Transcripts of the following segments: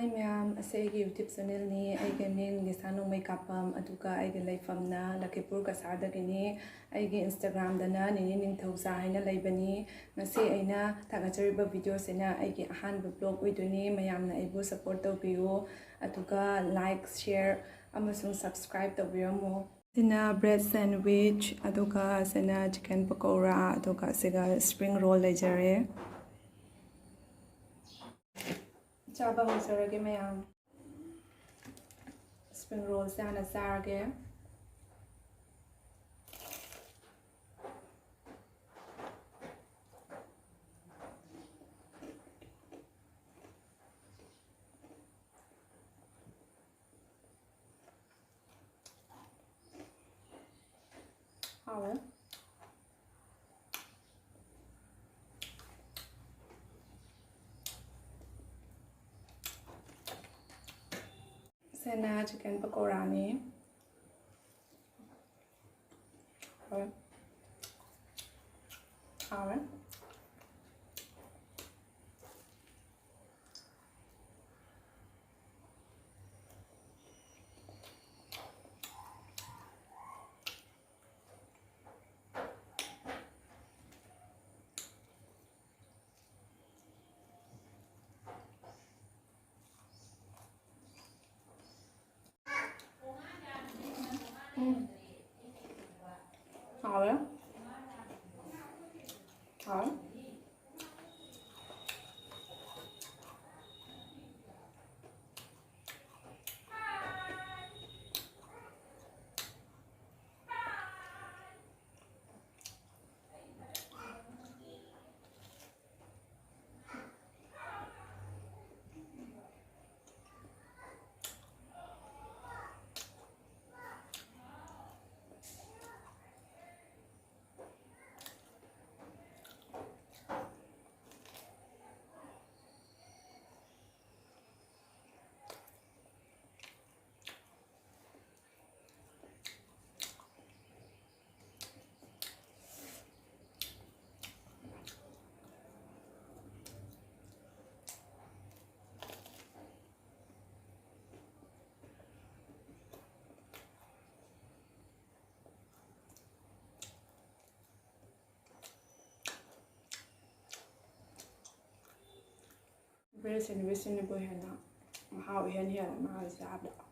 Hi ma'am, ase YouTube channel ni aige ming Lisano Makeup aduga aige laifamna Lakipur Kasada gini aige Instagram dana nini ning thausa haina laibani ngasi aina thagachariba video sena aige ahanba blog oiduni mayamna aibu support tawbiyo aduga like share amasung subscribe tawbiramo sina bread sandwich aduga sena chicken pakora aduga siga spring roll lejare Chaba hosarage mayam spring roll se hana sarage Sena chicken pakora ni Bread sandwich ni bo hena mahau hen hena ma zabla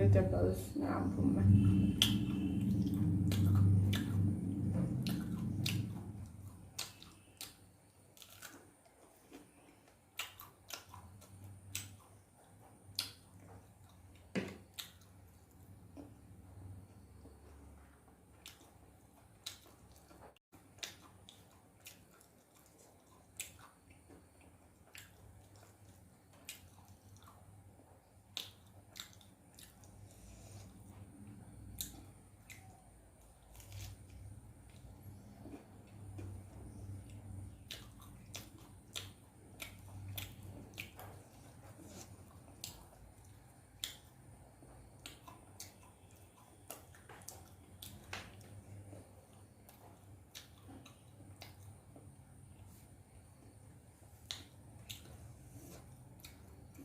vegetables mꯌꯥꯝ ꯐꯨꯝꯃꯦ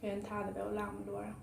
ꯐꯦꯟ ꯊꯥꯗꯕ ꯂꯥꯡꯕ ꯂꯣꯏꯔꯦ